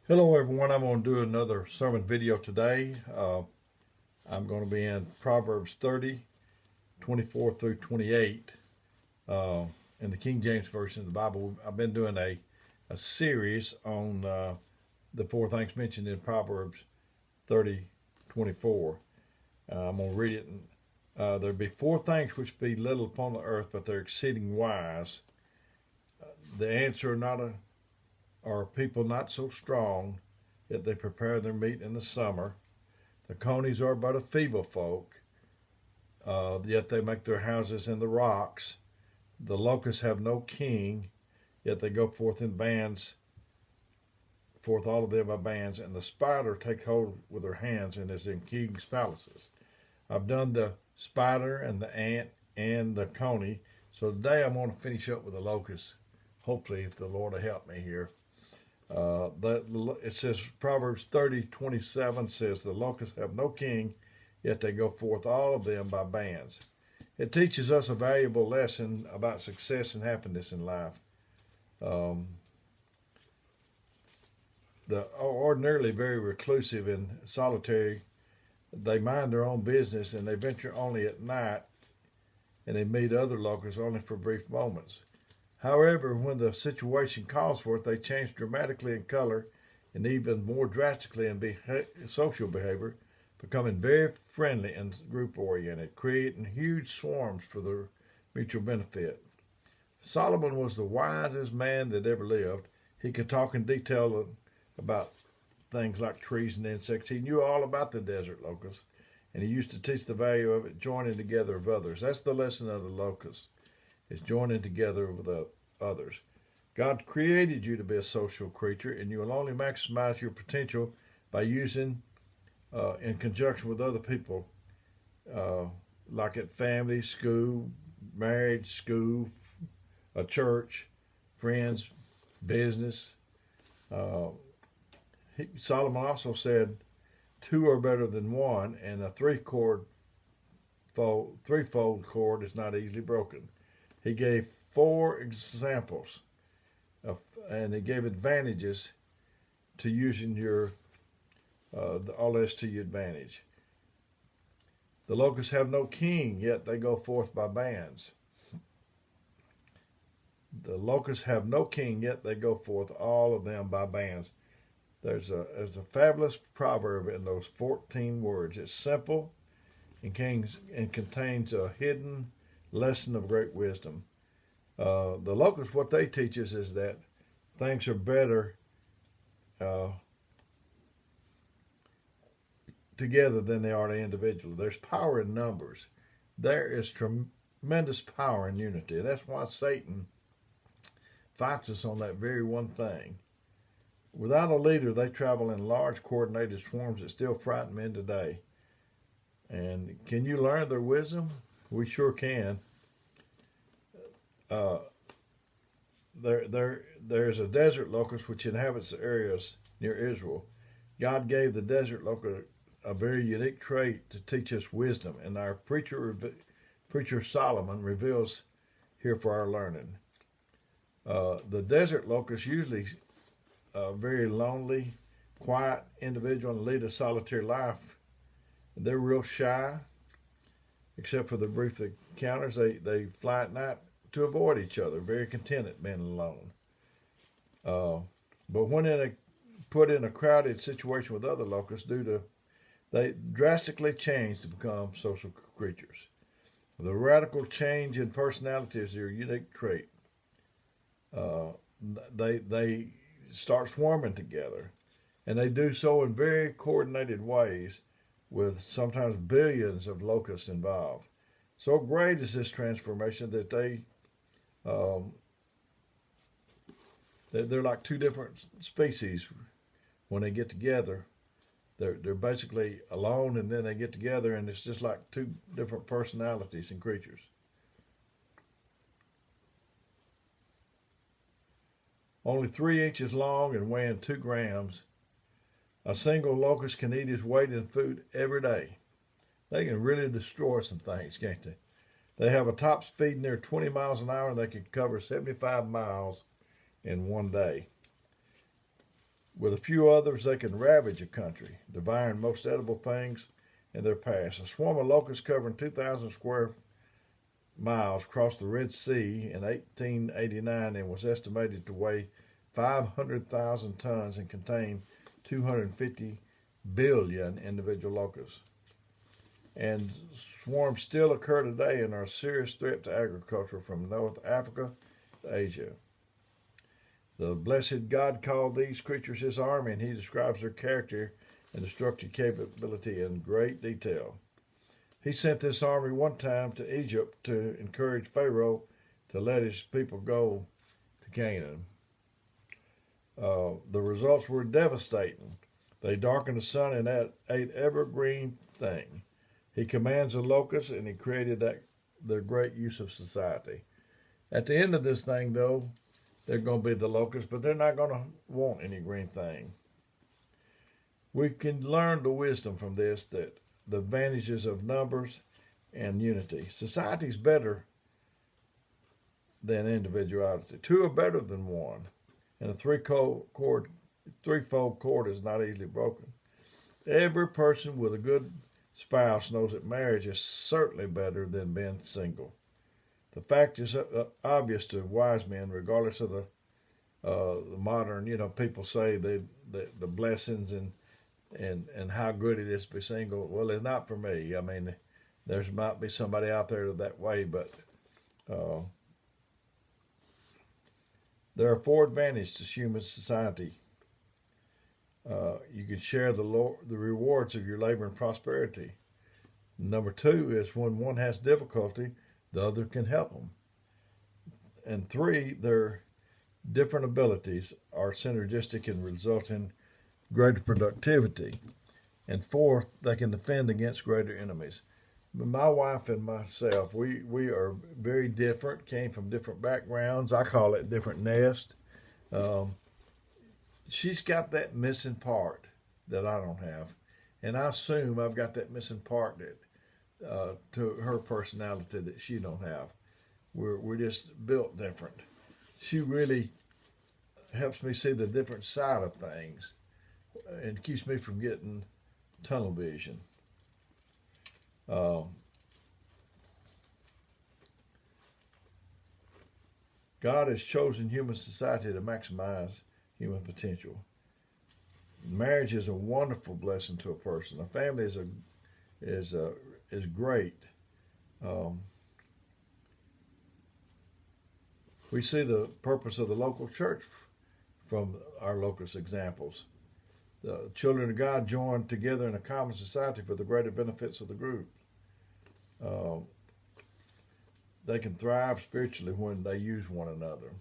Hello everyone, I'm going to do another sermon video today. I'm going to be in Proverbs 30, 24 through 28 in the King James Version of the Bible. I've been doing a series on the four things mentioned in Proverbs 30, 24. I'm going to read it. There be four things which be little upon the earth, but they're exceeding wise. The answer not a are people not so strong, yet they prepare their meat in the summer. The conies are but a feeble folk, yet they make their houses in the rocks. The locusts have no king, yet they go forth in bands, forth all of them by bands. And the spider take hold with her hands and is in kings' palaces. I've done the spider and the ant and the coney. So today I'm going to finish up with the locusts. Hopefully, if the Lord will help me here. It says Proverbs 30:27 says the locusts have no king, yet they go forth all of them by bands. It teaches us a valuable lesson about success and happiness in life. The ordinarily very reclusive and solitary, they mind their own business and they venture only at night, and they meet other locusts only for brief moments. However, when the situation calls for it, they change dramatically in color and even more drastically in social behavior, becoming very friendly and group-oriented, creating huge swarms for their mutual benefit. Solomon was the wisest man that ever lived. He could talk in detail about things like trees and insects. He knew all about the desert locust, and he used to teach the value of it, joining together of others. That's the lesson of the locust. Is joining together with others. God created you to be a social creature, and you will only maximize your potential by using in conjunction with other people, like at family, school, marriage, school, a church, friends, business. Solomon also said, two are better than one, and a threefold cord is not easily broken. He gave four examples and he gave advantages to using all this to your advantage. The locusts have no king, yet they go forth by bands. The locusts have no king, yet they go forth, all of them by bands. There's a fabulous proverb in those 14 words. It's simple and contains a hidden lesson of great wisdom. The locusts, what they teach us is that things are better together than they are individually. There's power in numbers. There is tremendous power in unity. That's why Satan fights us on that very one thing. Without a leader, they travel in large coordinated swarms that still frighten men today. And can you learn their wisdom? We sure can. There's a desert locust which inhabits the areas near Israel. God gave the desert locust a very unique trait to teach us wisdom, and our preacher Solomon reveals here for our learning. The desert locust usually a very lonely, quiet individual and lead a solitary life. They're real shy, except for the brief encounters. They fly at night to avoid each other, very content at being alone. But when put in a crowded situation with other locusts, they drastically change to become social creatures. The radical change in personality is their unique trait. They start swarming together, and they do so in very coordinated ways, with sometimes billions of locusts involved. So great is this transformation that they're like two different species when they get together. They're basically alone, and then they get together, and it's just like two different personalities and creatures. Only 3 inches long and weighing 2 grams, a single locust can eat his weight in food every day. They can really destroy some things, can't they? They have a top speed near 20 miles an hour, and they can cover 75 miles in one day. With a few others, they can ravage a country, devouring most edible things in their path. A swarm of locusts covering 2,000 square miles crossed the Red Sea in 1889 and was estimated to weigh 500,000 tons and contain 250 billion individual locusts. And swarms still occur today and are a serious threat to agriculture from North Africa to Asia. The blessed God called these creatures his army, and he describes their character and destructive capability in great detail. He sent this army one time to Egypt to encourage Pharaoh to let his people go to Canaan. The results were devastating. They darkened the sun and ate every green thing. He commands the locusts, and he created the great use of society. At the end of this thing, though, they're going to be the locusts, but they're not going to want any green thing. We can learn the wisdom from this, that the advantages of numbers and unity. Society's better than individuality. Two are better than one, and a threefold cord is not easily broken. Every person with a good spouse knows that marriage is certainly better than being single. The fact is obvious to wise men, regardless of the modern, people say the blessings and how good it is to be single. Well, it's not for me. I mean, there might be somebody out there that way, but there are four advantages to human society. You can share the rewards of your labor and prosperity. Number two is when one has difficulty, the other can help them. And three, their different abilities are synergistic and result in greater productivity. And fourth, they can defend against greater enemies. My wife and myself, we are very different, came from different backgrounds. I call it different nest. She's got that missing part that I don't have. And I assume I've got that missing part that to her personality that she don't have. We're just built different. She really helps me see the different side of things and keeps me from getting tunnel vision. God has chosen human society to maximize human potential. Marriage is a wonderful blessing to a person. A family is great. We see the purpose of the local church from our locust examples. The children of God join together in a common society for the greater benefits of the group. They can thrive spiritually when they use one another.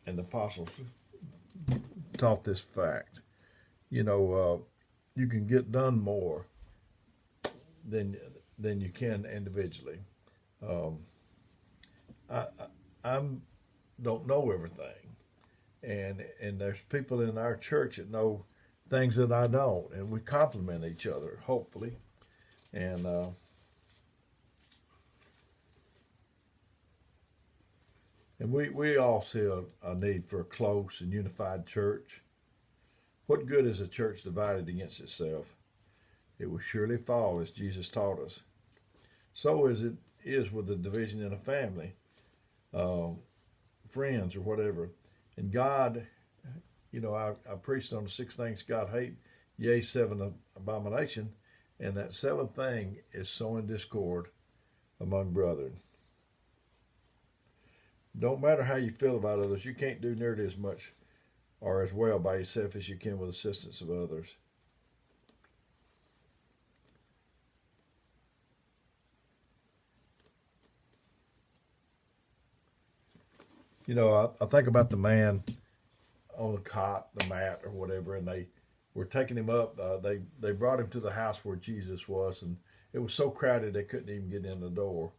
And the apostles taught this fact. You can get done more than you can individually. I don't know everything, and there's people in our church that know things that I don't, and we complement each other, hopefully, and we all see a need for a close and unified church. What good is a church divided against itself? It will surely fall, as Jesus taught us. So as it is with the division in a family, friends or whatever. And God, I preached on the 6 things God hates, yea, 7 abomination, and that 7th thing is sowing discord among brethren. Don't matter how you feel about others, you can't do nearly as much or as well by yourself as you can with assistance of others. I think about the man on the cot, the mat, or whatever, and they were taking him up. They brought him to the house where Jesus was, and it was so crowded they couldn't even get in the door.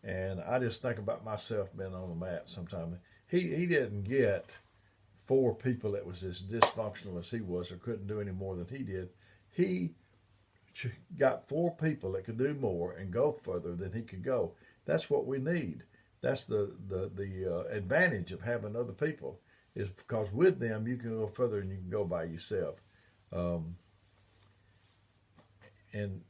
And I just think about myself being on the mat sometime. He didn't get 4 people that was as dysfunctional as he was or couldn't do any more than he did. He got 4 people that could do more and go further than he could go. That's what we need. That's the advantage of having other people. is because with them you can go further than you can go by yourself. Um, and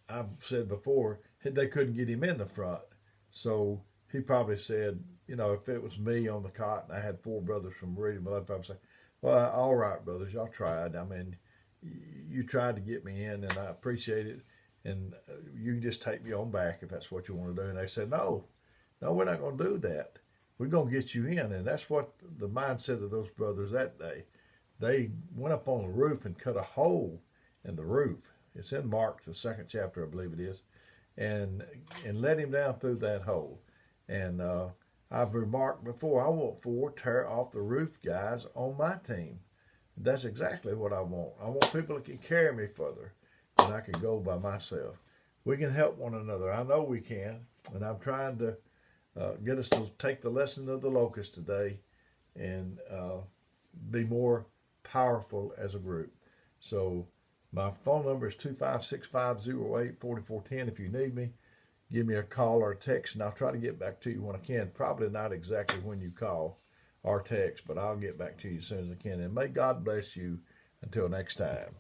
I've said before, they couldn't get him in the front. So he probably said, if it was me on the cot and I had four brothers from Meridian, well, I'd probably say, well, all right, brothers, y'all tried. I mean, you tried to get me in, and I appreciate it. And you can just take me on back if that's what you want to do. And they said, no, we're not going to do that. We're going to get you in. And that's what the mindset of those brothers that day. They went up on the roof and cut a hole in the roof. It's in Mark, the second chapter, I believe it is, and let him down through that hole. And I've remarked before, I want four tear off the roof guys on my team. That's exactly what I want. I want people that can carry me further than I can go by myself. We can help one another. I know we can, and I'm trying to get us to take the lesson of the Locusts today and be more powerful as a group. So my phone number is 256-508-4410. If you need me, give me a call or a text, and I'll try to get back to you when I can. Probably not exactly when you call or text, but I'll get back to you as soon as I can. And may God bless you until next time.